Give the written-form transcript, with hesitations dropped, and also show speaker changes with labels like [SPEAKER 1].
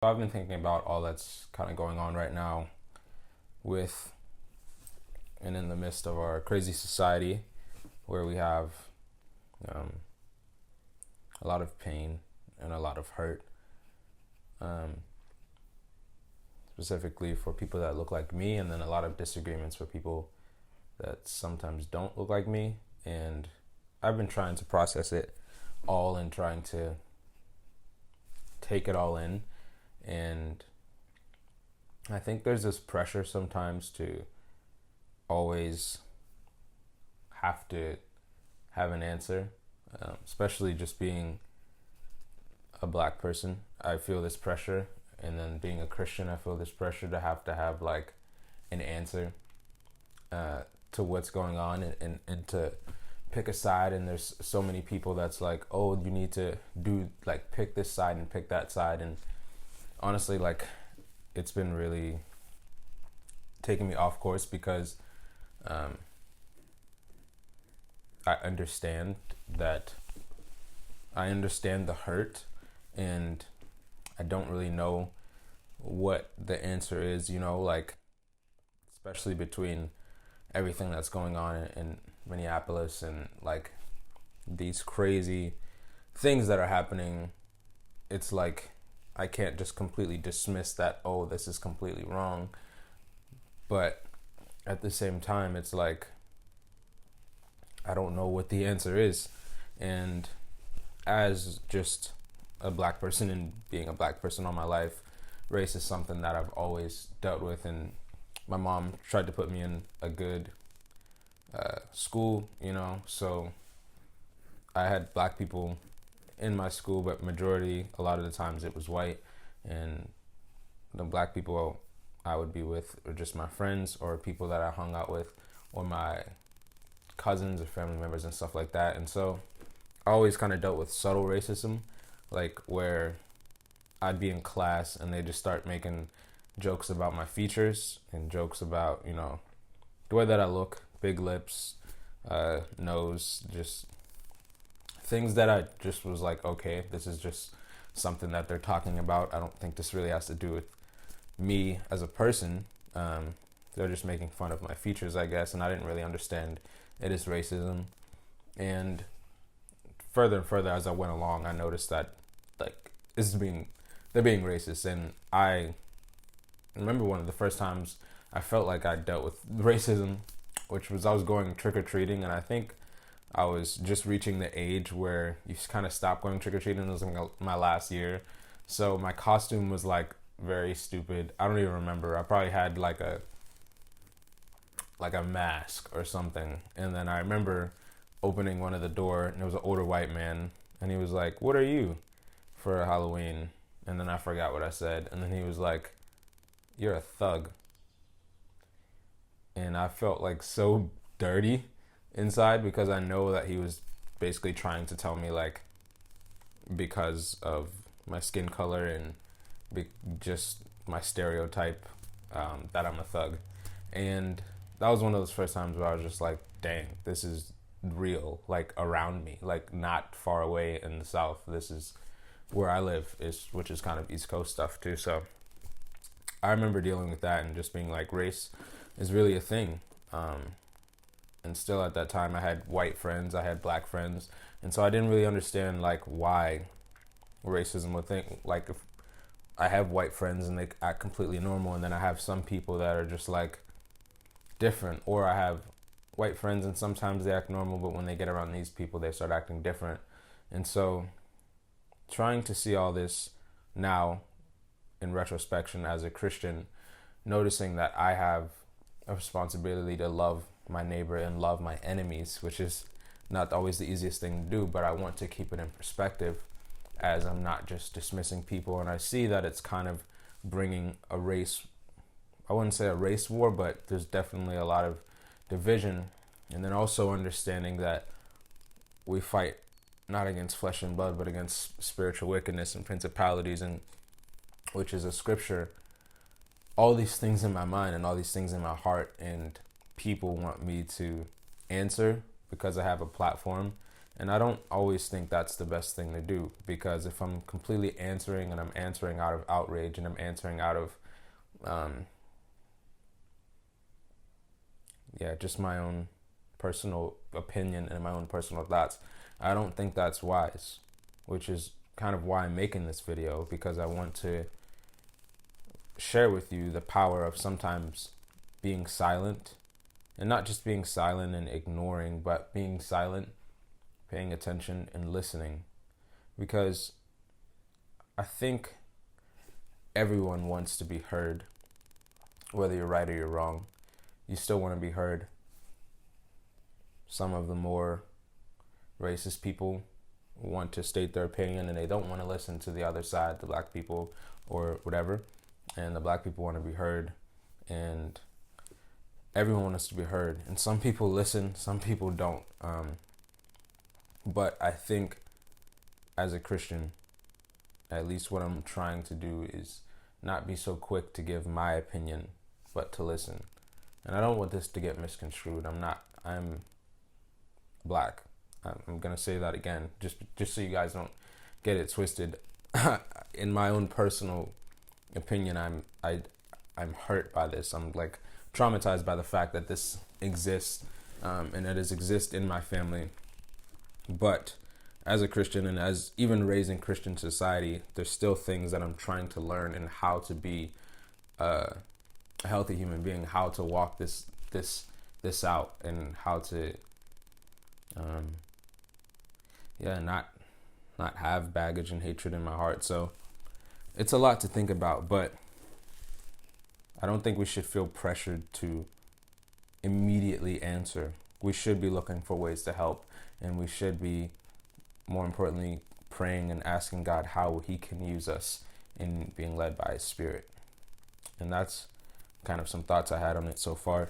[SPEAKER 1] I've been thinking about all that's kind of going on right now with and in the midst of our crazy society where we have um, a lot of pain and a lot of hurt, um, specifically for people that look like me, and then a lot of disagreements for people that sometimes don't look like me. And I've been trying to process it all and trying to take it all in. And I think there's this pressure sometimes to always have to have an answer, especially just being a black person. I feel this pressure, and then being a Christian, I feel this pressure to have like an answer to what's going on, and to pick a side. And there's so many people that's like, oh, you need to do like pick this side and pick that side. And honestly, like, it's been really taking me off course because I understand that I understand the hurt, and I don't really know what the answer is, like, especially between everything that's going on in Minneapolis and like these crazy things that are happening. It's like I can't just completely dismiss that, oh, this is completely wrong. But at the same time, it's like I don't know what the answer is. And as just a black person and being a black person all my life, race is something that I've always dealt with. And my mom tried to put me in a good school, so I had black people in my school, but a lot of the times it was white. And the black people I would be with were just my friends or people that I hung out with, or my cousins or family members and stuff like that. And so I always kind of dealt with subtle racism, like where I'd be in class and they just start making jokes about my features and jokes about, the way that I look, big lips, nose, just things that I just was like, okay, this is just something that they're talking about. I don't think this really has to do with me as a person. They're just making fun of my features, I guess, and I didn't really understand it is racism. And further as I went along, I noticed that like they're being racist. And I remember one of the first times I felt like I dealt with racism, which was I was going trick-or-treating, and I think I was just reaching the age where you kind of stop going trick-or-treating. It was like my last year. So my costume was like very stupid. I don't even remember. I probably had like a mask or something. And then I remember opening one of the door, and it was an older white man, and he was like, "What are you for Halloween?" And then I forgot what I said. And then he was like, "You're a thug." And I felt like so dirty inside, because I know that he was basically trying to tell me, like, because of my skin color and just my stereotype, that I'm a thug. And that was one of those first times where I was just like, dang, this is real, like around me, like not far away in the South. This is where I live, which is kind of East Coast stuff too. So I remember dealing with that and just being like, race is really a thing. And still at that time, I had white friends, I had black friends, and so I didn't really understand like why racism would think, like, if I have white friends and they act completely normal, and then I have some people that are just like different, or I have white friends and sometimes they act normal, but when they get around these people, they start acting different. And so trying to see all this now in retrospection as a Christian, noticing that I have a responsibility to love my neighbor and love my enemies, which is not always the easiest thing to do, but I want to keep it in perspective as I'm not just dismissing people. And I see that it's kind of bringing a race, I wouldn't say a race war, but there's definitely a lot of division. And then also understanding that we fight not against flesh and blood, but against spiritual wickedness and principalities, and which is a scripture. All these things in my mind and all these things in my heart, and people want me to answer because I have a platform And I don't always think that's the best thing to do, because if I'm completely answering and I'm answering out of outrage and I'm answering out of, just my own personal opinion and my own personal thoughts, I don't think that's wise, which is kind of why I'm making this video, because I want to share with you the power of sometimes being silent, and not just being silent and ignoring, but being silent, paying attention and listening. Because I think everyone wants to be heard, whether you're right or you're wrong. You still want to be heard. Some of the more racist people want to state their opinion and they don't want to listen to the other side, the black people or whatever. And the black people want to be heard, and everyone wants to be heard. And some people listen, some people don't. But I think as a Christian, at least what I'm trying to do is not be so quick to give my opinion, but to listen. And I don't want this to get misconstrued. I'm black. I'm going to say that again, just so you guys don't get it twisted. In my own personal opinion, I'm hurt by this. I'm like traumatized by the fact that this exists, and it has existed in my family. But as a Christian, and as even raised in Christian society, there's still things that I'm trying to learn, and how to be a healthy human being, how to walk this out, and how to not have baggage and hatred in my heart. So it's a lot to think about, but I don't think we should feel pressured to immediately answer. We should be looking for ways to help, and we should be, more importantly, praying and asking God how he can use us in being led by his Spirit. And that's kind of some thoughts I had on it so far.